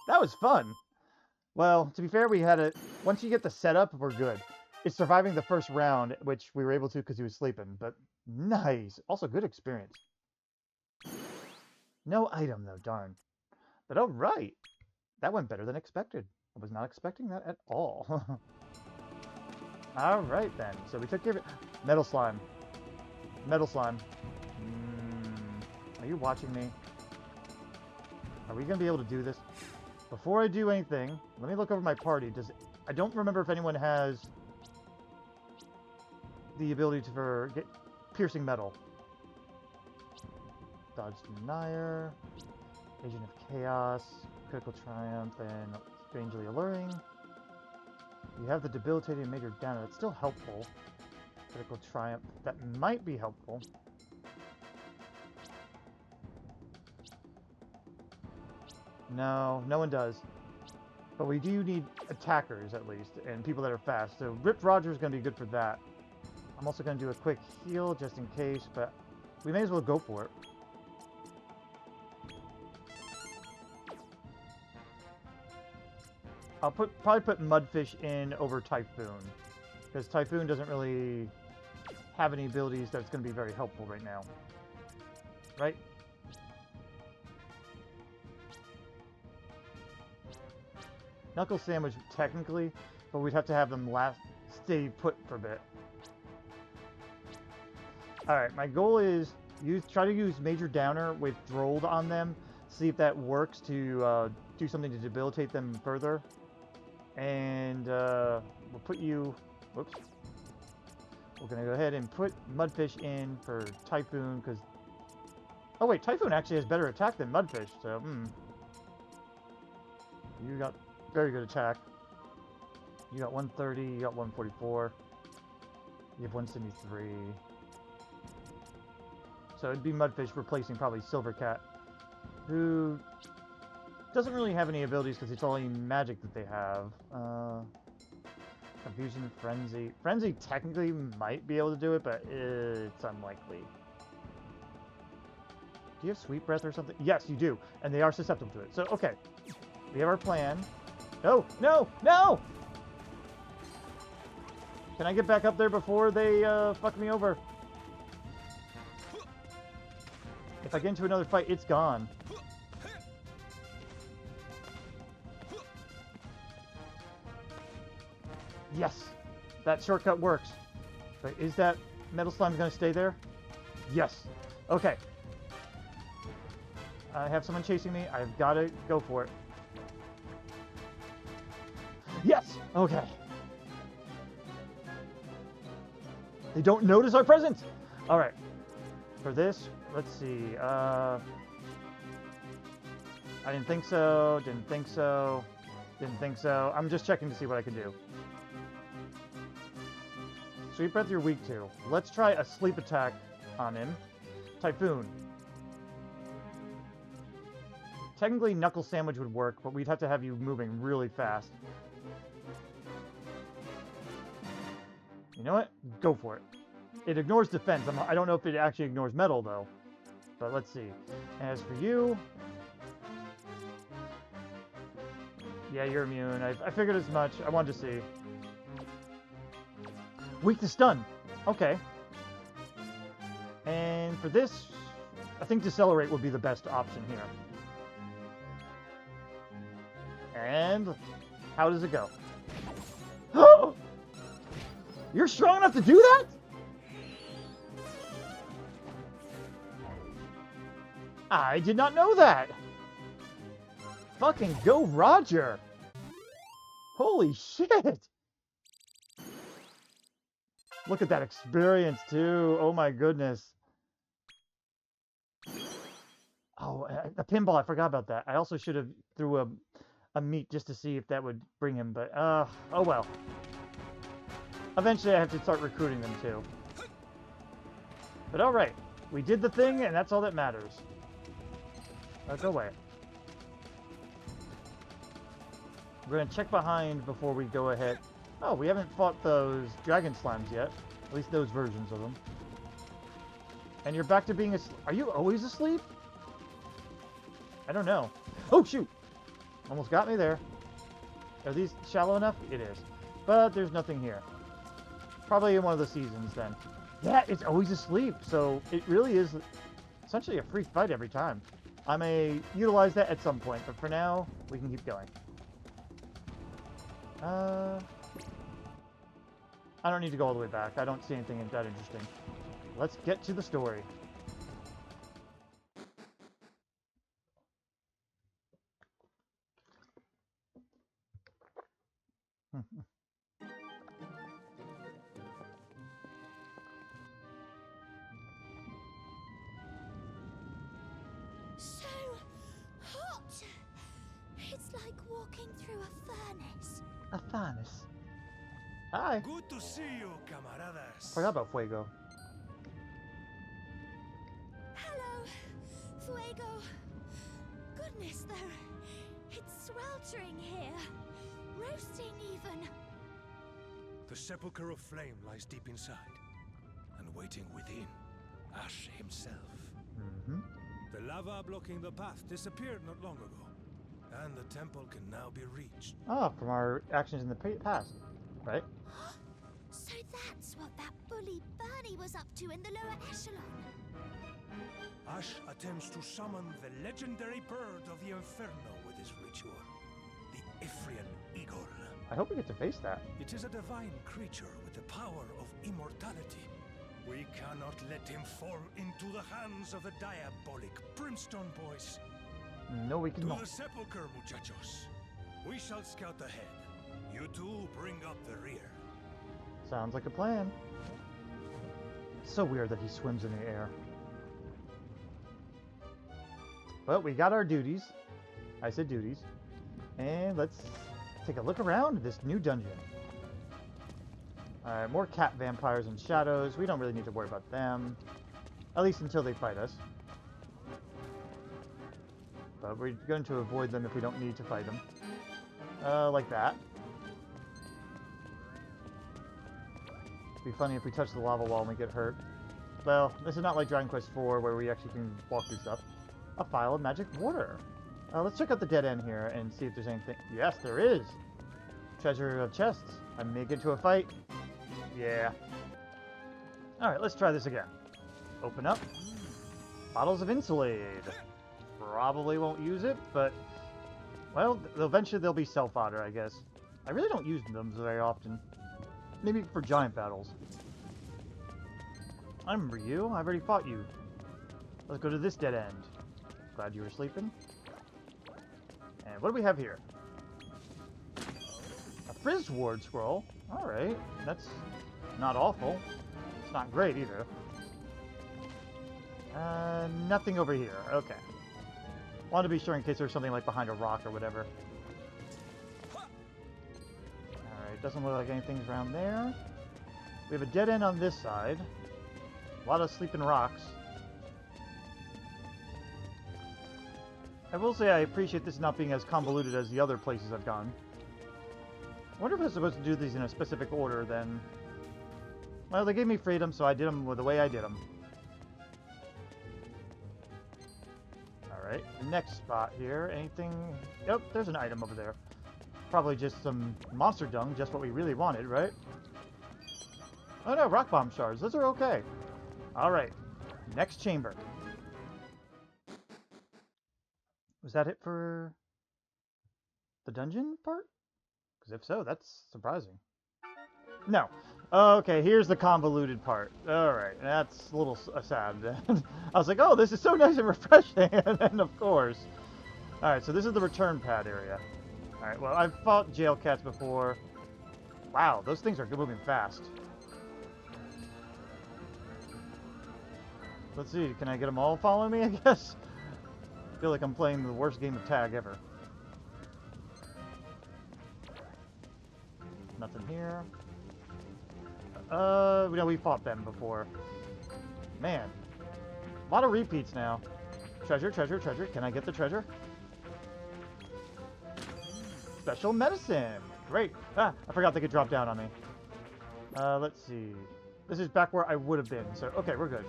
That was fun. Well, to be fair, we had it... Once you get the setup, we're good. It's surviving the first round, which we were able to because he was sleeping, but nice. Also, good experience. No item, though, darn. But alright. That went better than expected. I was not expecting that at all. Alright, then. So we took care of it. Metal Slime. Metal Slime. Are you watching me? Are we going to be able to do this? Before I do anything, let me look over my party. I don't remember if anyone has... the ability to get piercing metal. Dodge Denier, Agent of Chaos, Critical Triumph, and Strangely Alluring. You have the debilitating major down. That's still helpful. Critical triumph. That might be helpful. No, no one does. But we do need attackers, at least, and people that are fast. So Ripped Roger is going to be good for that. I'm also going to do a quick heal, just in case, but we may as well go for it. I'll probably put Mudfish in over Typhoon, because Typhoon doesn't really have any abilities that's going to be very helpful right now. Right? Knuckle Sandwich, technically, but we'd have to have them stay put for a bit. Alright, my goal is try to use Major Downer with Drohlled on them, see if that works to do something to debilitate them further. And we'll put you... Whoops. We're going to go ahead and put Mudfish in for Typhoon, because... Oh wait, Typhoon actually has better attack than Mudfish, so, You got very good attack. You got 130, you got 144. You have 173. So it'd be Mudfish replacing probably Silvercat, who doesn't really have any abilities because it's only magic that they have. Confusion, Frenzy. Frenzy technically might be able to do it, but it's unlikely. Do you have Sweet Breath or something? Yes, you do. And they are susceptible to it. So, okay. We have our plan. No! No! No! Can I get back up there before they fuck me over? If I get into another fight, it's gone. Yes! That shortcut works. But is that Metal Slime going to stay there? Yes. Okay. I have someone chasing me. I've got to go for it. Yes! Okay. They don't notice our presence! Alright. For this, let's see. I didn't think so. Didn't think so. Didn't think so. I'm just checking to see what I can do. Sweet Breath you're weak to. Let's try a sleep attack on him. Typhoon. Technically, Knuckle Sandwich would work, but we'd have to have you moving really fast. You know what? Go for it. It ignores defense. I don't know if it actually ignores metal, though. But let's see. As for you... Yeah, you're immune. I figured as much. I wanted to see. Weak to stun. Okay. And for this, I think Decelerate would be the best option here. And how does it go? You're strong enough to do that? I did not know that. Fucking go, Roger. Holy shit. Look at that experience, too. Oh, my goodness. Oh, the pinball. I forgot about that. I also should have threw a meat just to see if that would bring him, but, oh well. Eventually, I have to start recruiting them, too. But alright. We did the thing, and that's all that matters. Let's go away. We're going to check behind before we go ahead. Oh, we haven't fought those dragon slimes yet. At least those versions of them. And you're back to being asleep. Are you always asleep? I don't know. Oh, shoot! Almost got me there. Are these shallow enough? It is. But there's nothing here. Probably in one of the seasons, then. Yeah, it's always asleep. So it really is essentially a free fight every time. I may utilize that at some point. But for now, we can keep going. I don't need to go all the way back. I don't see anything that interesting. Let's get to the story. So hot! It's like walking through a furnace. A furnace? Hi. Good to see you, camaradas. Forgot about Fuego. Hello, Fuego. Goodness, though. It's sweltering here. Roasting, even. The Sepulchre of Flame lies deep inside, and waiting within, Ash himself. Mm-hmm. The lava blocking the path disappeared not long ago, and the temple can now be reached. Oh, from our actions in the past, right? So that's what that bully Bernie was up to in the lower echelon. Ash attempts to summon the legendary bird of the Inferno with his ritual, the Ephrian Eagle. I hope we get to face that. It is a divine creature with the power of immortality. We cannot let him fall into the hands of the diabolic Brimstone boys. No, we To cannot. the Sepulchre, muchachos. We shall scout ahead. You two bring up the rear. Sounds like a plan. It's so weird that he swims in the air. Well, we got our duties. I said duties. And let's take a look around this new dungeon. Alright, more cat vampires and shadows. We don't really need to worry about them. At least until they fight us. But we're going to avoid them if we don't need to fight them. Like that. It'd be funny if we touch the lava wall and we get hurt. Well, this is not like Dragon Quest IV where we actually can walk through stuff. A vial of magic water. Let's check out the dead end here and see if there's anything. Yes, there is. Treasure of chests. I may get into a fight. Yeah. Alright, let's try this again. Open up. Bottles of Insulade. Probably won't use it, but... well, eventually they'll be self-fodder, I guess. I really don't use them very often. Maybe for giant battles. I remember you. I've already fought you. Let's go to this dead end. Glad you were sleeping. And what do we have here? A Frizzward scroll. Alright. That's not awful. It's not great either. Nothing over here. Okay. Wanted to be sure in case there's something like behind a rock or whatever. Alright, doesn't look like anything's around there. We have a dead end on this side. A lot of sleeping rocks. I will say I appreciate this not being as convoluted as the other places I've gone. I wonder if I was supposed to do these in a specific order then. Well, they gave me freedom, so I did them the way I did them. Alright, next spot here. Anything... yep, there's an item over there. Probably just some monster dung, just what we really wanted, right? Oh no, rock bomb shards. Those are okay. Alright, next chamber. Was that it for the dungeon part? Because if so, that's surprising. No. Okay, here's the convoluted part. Alright, that's a little sad. I was like, oh, this is so nice and refreshing. And then, of course. Alright, so this is the return pad area. Alright, well, I've fought jail cats before. Wow, those things are moving fast. Let's see, can I get them all following me, I guess? I feel like I'm playing the worst game of tag ever. Nothing here. No, we fought them before. Man. A lot of repeats now. Treasure, treasure, treasure. Can I get the treasure? Special medicine. Great. Ah, I forgot they could drop down on me. Let's see. This is back where I would have been. So, okay, we're good.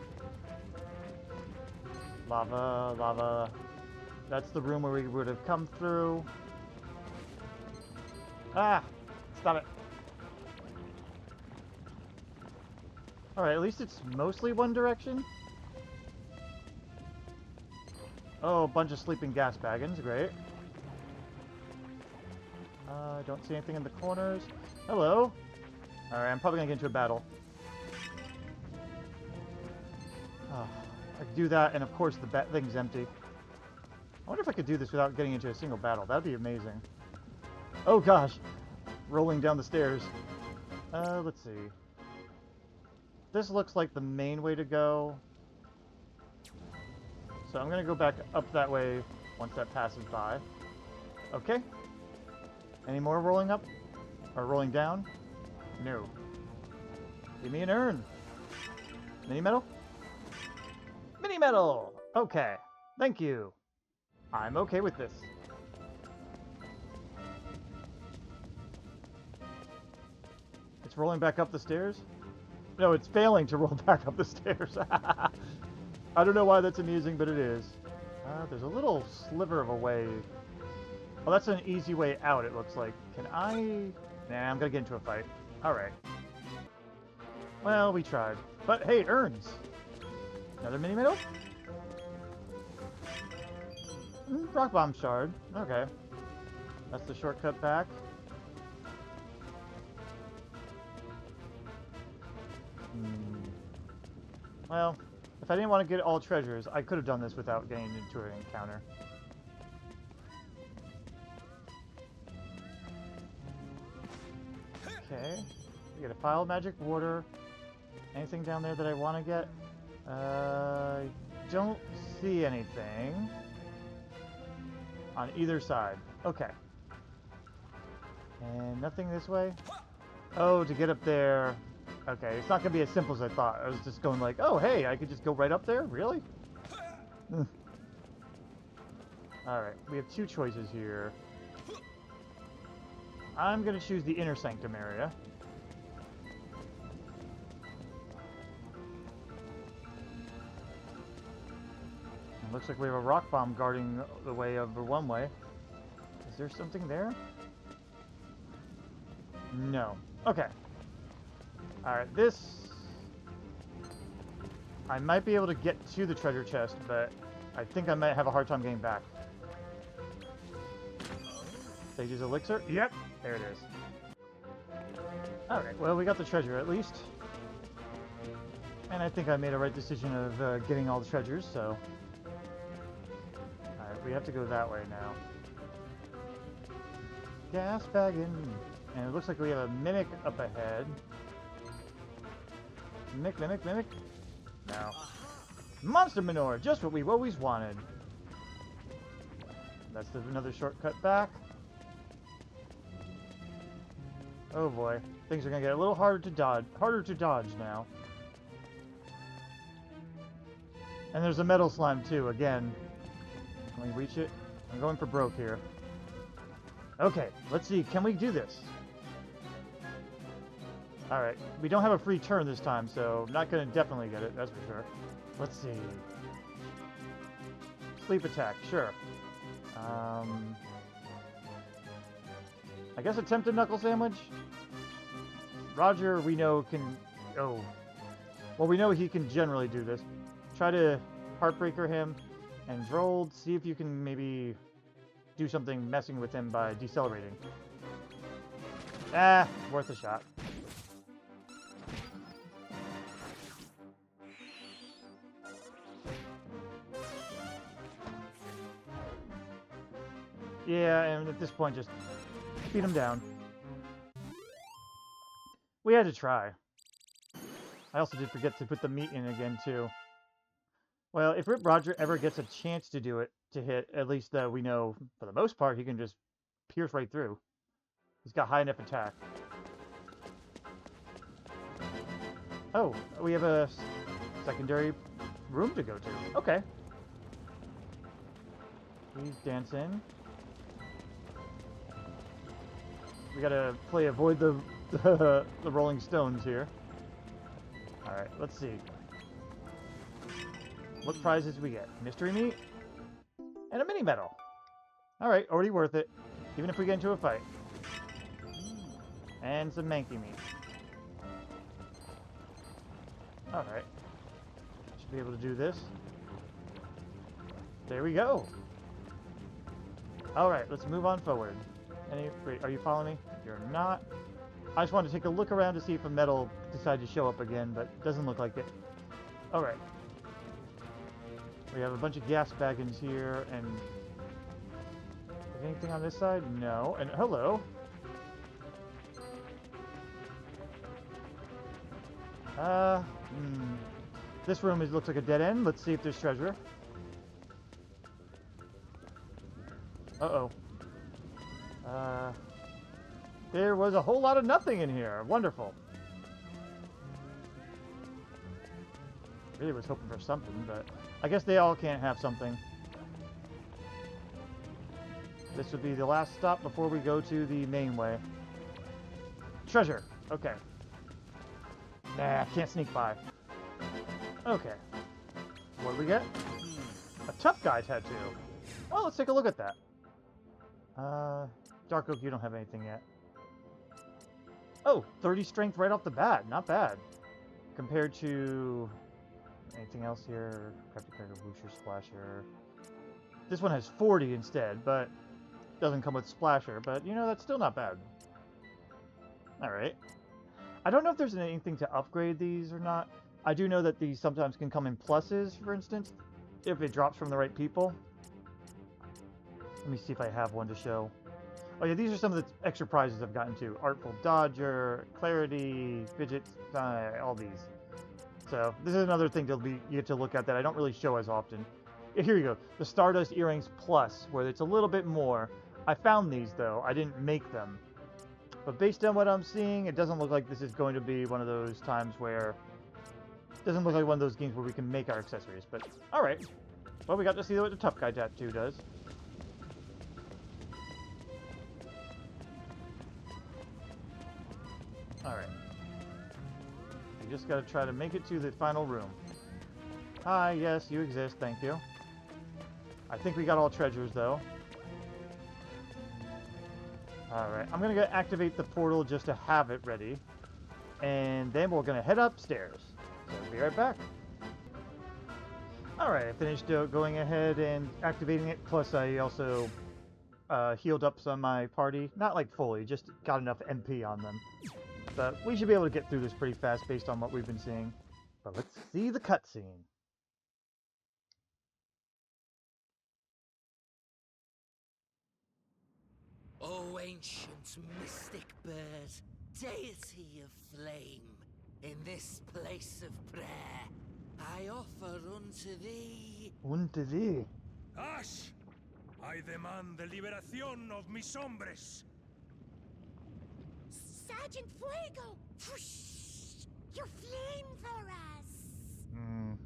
Lava, lava. That's the room where we would have come through. Ah! Stop it. Alright, at least it's mostly one direction. Oh, a bunch of sleeping gas baggins. Great. I don't see anything in the corners. Hello. Alright, I'm probably gonna get into a battle. Oh, I could do that, and of course the thing's empty. I wonder if I could do this without getting into a single battle. That'd be amazing. Oh gosh. Rolling down the stairs. Let's see. This looks like the main way to go. So I'm going to go back up that way once that passes by. Okay. Any more rolling up? Or rolling down? No. Give me an urn. Mini metal? Mini metal! Okay. Thank you. I'm okay with this. It's rolling back up the stairs? No, it's failing to roll back up the stairs. I don't know why that's amusing, but it is. There's a little sliver of a way. Oh, that's an easy way out, it looks like. Can I... Nah, I'm gonna get into a fight. Alright. Well, we tried. But hey, urns! Another mini metal? Rock bomb shard. Okay. That's the shortcut back. Well, if I didn't want to get all treasures, I could have done this without getting into an encounter. Okay. We get a file of magic water. Anything down there that I want to get? Don't see anything on either side. Okay. And nothing this way? Oh, to get up there. Okay, it's not going to be as simple as I thought. I was just going like, oh, hey, I could just go right up there? Really? Alright, we have two choices here. I'm going to choose the inner sanctum area. It looks like we have a rock bomb guarding the way over one way. Is there something there? No. Okay. Alright, this... I might be able to get to the treasure chest, but I think I might have a hard time getting back. Sage's elixir? Yep, there it is. Alright, well, we got the treasure at least. And I think I made a right decision of getting all the treasures, so... Alright, we have to go that way now. Gas bagging. And it looks like we have a mimic up ahead. Mimic. No. Monster manure, just what we've always wanted. That's another shortcut back. Oh boy, things are gonna get a little harder to dodge now. And there's a metal slime too, again. Can we reach it? I'm going for broke here. Okay, let's see, can we do this? Alright, we don't have a free turn this time, so I'm not going to definitely get it, that's for sure. Let's see. Sleep attack, sure. I guess attempted knuckle sandwich? Roger, we know can... Oh. Well, we know he can generally do this. Try to Heartbreaker him, and Drohlled, see if you can maybe do something messing with him by decelerating. Ah, worth a shot. Yeah, and at this point, just beat him down. We had to try. I also did forget to put the meat in again, too. Well, if Rip Roger ever gets a chance to do it, to hit, at least we know, for the most part, he can just pierce right through. He's got high enough attack. Oh, we have a secondary room to go to. Okay. He's dancing. We gotta avoid the the Rolling Stones here. Alright, let's see. What prizes we get? Mystery meat? And a mini medal. Alright, already worth it. Even if we get into a fight. And some manky meat. Alright. Should be able to do this. There we go. Alright, let's move on forward. Are you following me? You're not. I just wanted to take a look around to see if a medal decided to show up again, but it doesn't look like it. Alright. We have a bunch of gas baggins here, and... anything on this side? No. And hello. This room looks like a dead end. Let's see if there's treasure. Uh-oh. There was a whole lot of nothing in here. Wonderful. Really was hoping for something, but I guess they all can't have something. This would be the last stop before we go to the main way. Treasure. Okay. Nah, can't sneak by. Okay. What do we get? A tough guy tattoo. Well, let's take a look at that. Dark Oak, you don't have anything yet. Oh, 30 strength right off the bat. Not bad. Compared to anything else here? Crafty Cracker, Booster, Splasher. This one has 40 instead, but doesn't come with Splasher. But, you know, that's still not bad. Alright. I don't know if there's anything to upgrade these or not. I do know that these sometimes can come in pluses, for instance, if it drops from the right people. Let me see if I have one to show. Oh yeah, these are some of the extra prizes I've gotten too. Artful Dodger, Clarity, Fidget, all these. So this is another thing you get to look at that I don't really show as often. Here you go, the Stardust Earrings Plus, where it's a little bit more. I found these though, I didn't make them. But based on what I'm seeing, it doesn't look like this is going to be one of those times where... It doesn't look like one of those games where we can make our accessories, but alright. Well, we got to see what the Tough Guy Tattoo does. Alright. You just gotta try to make it to the final room. Hi, yes, you exist, thank you. I think we got all treasures, though. Alright, I'm gonna activate the portal just to have it ready. And then we're gonna head upstairs. So I'll be right back. Alright, I finished going ahead and activating it, plus I also healed up some of my party. Not like fully, just got enough MP on them. But we should be able to get through this pretty fast based on what we've been seeing. But let's see the cutscene. O ancient mystic bird, deity of flame, in this place of prayer, I offer unto thee... Unto thee? Ash! I demand the liberación of mis hombres! Sergeant Fuego! Your flame for us!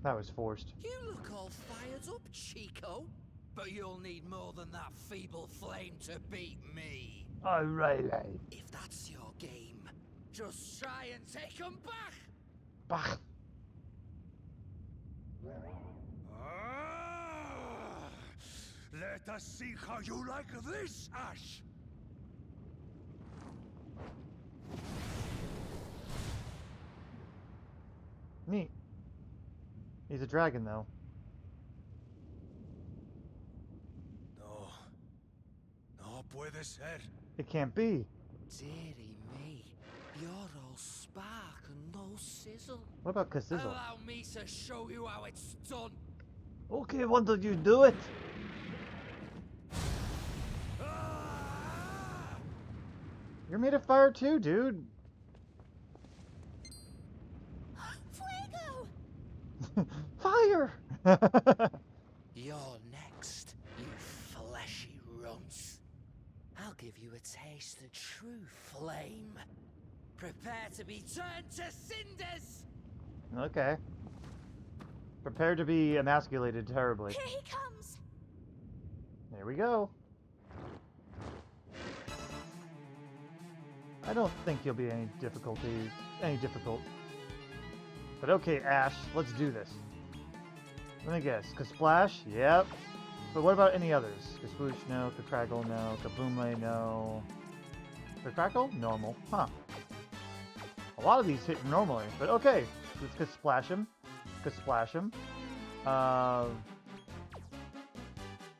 That was forced. You look all fired up, Chico. But you'll need more than that feeble flame to beat me. Alright. If that's your game, just try and take them back! Bah! Ah! Let us see how you like this, Ash! Neat. He's a dragon, though. No puede ser. It can't be. Dearie me, you're all spark and no sizzle. What about Kassizzle? Allow me to show you how it's done. Okay, why don't you do it? Ah! You're made of fire too, dude. Fuego! Fire! You're next, you fleshy runts. I'll give you a taste of true flame. Prepare to be turned to cinders! Okay. Prepare to be emasculated terribly. Here he comes! There we go. I don't think you'll be any difficult. But okay, Ash, let's do this. Let me guess. Kasplash? Yep. But what about any others? Kasploosh, no. Kakrackle, no. Kaboomlay, no. Kakrackle? Normal. Huh. A lot of these hit normally, but okay. Let's Kasplash him. Kasplash him.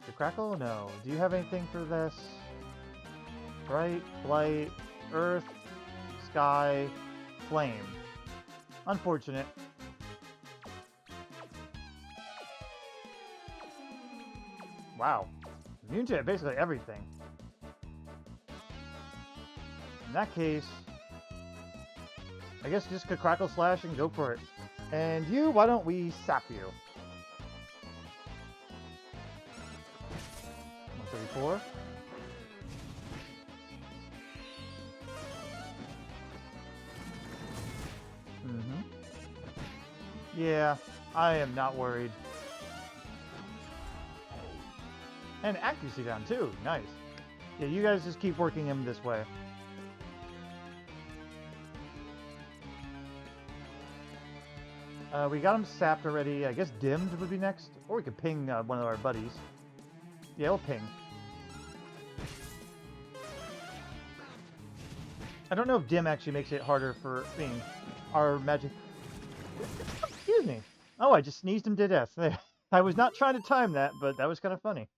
Kakrackle? No. Do you have anything for this? Bright, Blight, Earth, Sky, Flame. Unfortunate. Wow. Immune to basically everything. In that case, I guess just Kakrackle Slash and go for it. And you, why don't we sap you? 134. Yeah, I am not worried. And accuracy down too. Nice. Yeah, you guys just keep working him this way. We got him sapped already. I guess dimmed would be next. Or we could ping one of our buddies. Yeah, we'll ping. I don't know if dim actually makes it harder for being our magic. Excuse me. Oh, I just sneezed him to death. There. I was not trying to time that, but that was kind of funny.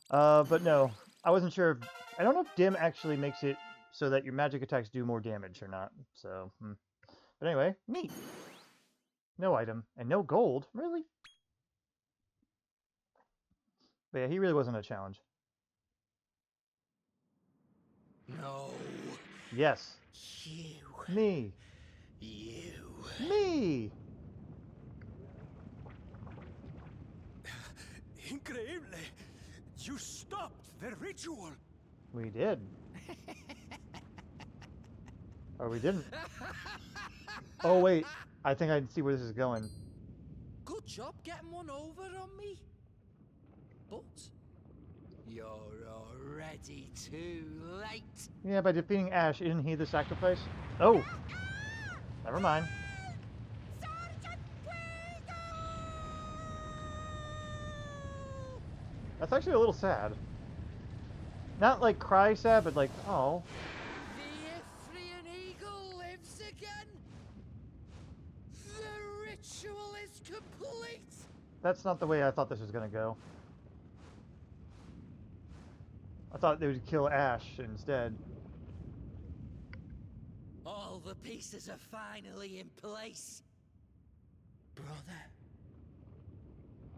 But no, I wasn't sure if... I don't know if dim actually makes it so that your magic attacks do more damage or not. So, But anyway, neat. No item. And no gold? Really? But yeah, he really wasn't a challenge. No. Yes. You. Me. You. Me! Increíble! You stopped the ritual! We did. Or we didn't. Oh, wait. I think I see where this is going. Good job getting one over on me. But you're already too late. Yeah, by defeating Ash, isn't he the sacrifice? Oh! Never mind. That's actually a little sad. Not like cry sad, but like, oh. The Ithrian eagle lives again. The ritual is complete. That's not the way I thought this was gonna go. I thought they would kill Ash instead. All the pieces are finally in place. Brother,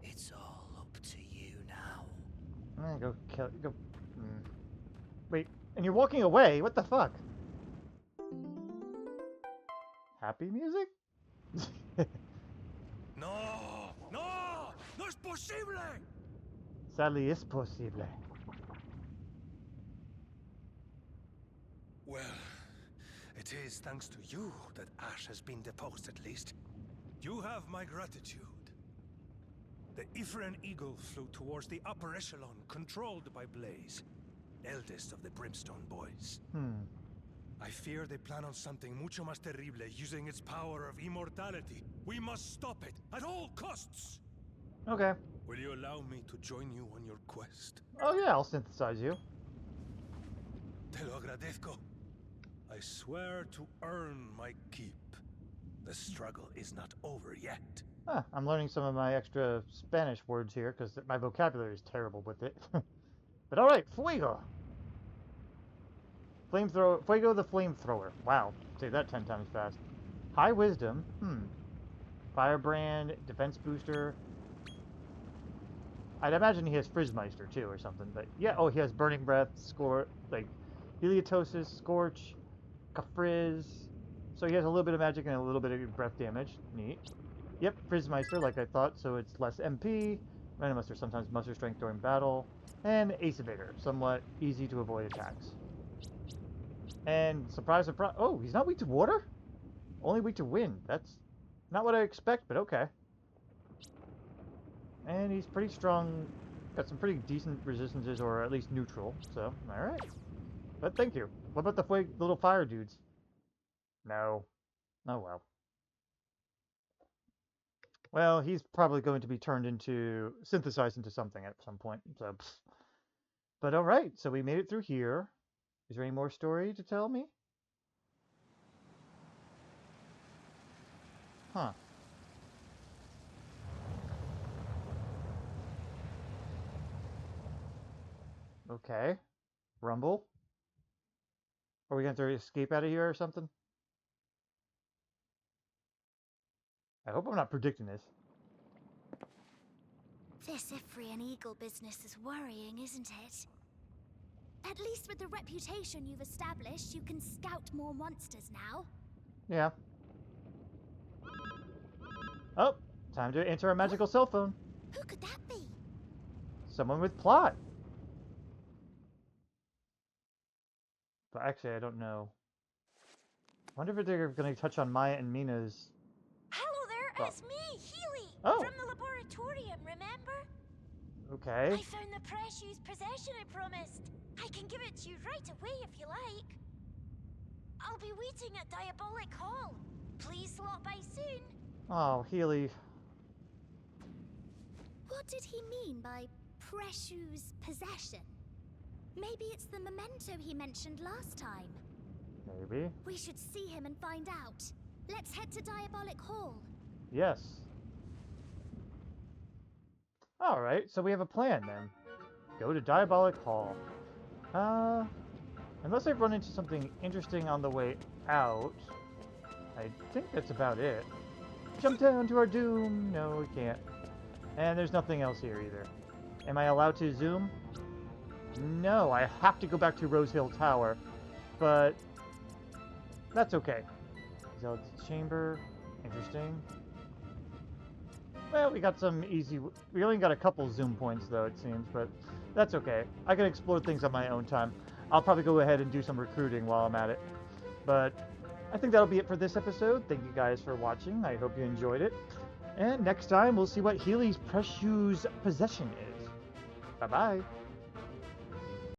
it's all up to you now. Go kill. Go. Wait, and you're walking away? What the fuck? Happy music? No! No! No es posible! Sadly, es posible. Well, it is thanks to you that Ash has been deposed at least. You have my gratitude. The Ithrian eagle flew towards the upper echelon, controlled by Blaze, eldest of the Brimstone boys. I fear they plan on something mucho más terrible using its power of immortality. We must stop it at all costs! Okay. Will you allow me to join you on your quest? Oh yeah, I'll synthesize you. Te lo agradezco. I swear to earn my keep. The struggle is not over yet. Huh, I'm learning some of my extra Spanish words here, because my vocabulary is terrible with it. But alright, Fuego! Flamethrower, Fuego the Flamethrower. Wow, say that 10 times fast. High Wisdom, Firebrand, Defense Booster. I'd imagine he has Frizzmeister too, or something, but yeah, oh, he has Burning Breath, Heliatosis, Scorch, Frizz. So he has a little bit of magic and a little bit of breath damage. Neat. Yep, Frizzmeister, like I thought, so it's less MP. Random Muster, sometimes Muster Strength during battle. And Ace Evader, somewhat easy to avoid attacks. And surprise, surprise. Oh, he's not weak to water? Only weak to wind. That's not what I expect, but okay. And he's pretty strong. Got some pretty decent resistances, or at least neutral. So, alright. But thank you. What about the little fire dudes? No. Oh well. Well, he's probably going to be synthesized into something at some point. So, but alright, so we made it through here. Is there any more story to tell me? Huh. Okay. Rumble? Are we going to escape out of here or something? I hope I'm not predicting this. This Ithrian eagle business is worrying, isn't it? At least with the reputation you've established, you can scout more monsters now. Yeah. Oh, time to enter a magical cell phone. Who could that be? Someone with plot. But actually, I don't know. I wonder if they're going to touch on Maya and Mina's... Hello there, Oh. It's me, Healy, Oh. from the laboratorium, remember? Okay. I found the precious possession I promised. I can give it to you right away if you like. I'll be waiting at Diabolic Hall. Please slot by soon. Oh, Healy. What did he mean by precious possession? Maybe it's the memento he mentioned last time. Maybe. We should see him and find out. Let's head to Diabolic Hall. Yes. Alright, so we have a plan then. Go to Diabolic Hall. Unless I've run into something interesting on the way out, I think that's about it. Jump down to our doom! No, we can't. And there's nothing else here either. Am I allowed to zoom? No, I have to go back to Rose Hill Tower. But that's okay. Zealot's Chamber. Interesting. Well, we got some easy... We only got a couple zoom points, though, it seems, but that's okay. I can explore things on my own time. I'll probably go ahead and do some recruiting while I'm at it. But I think that'll be it for this episode. Thank you guys for watching. I hope you enjoyed it. And next time, we'll see what Healy's precious possession is. Bye-bye.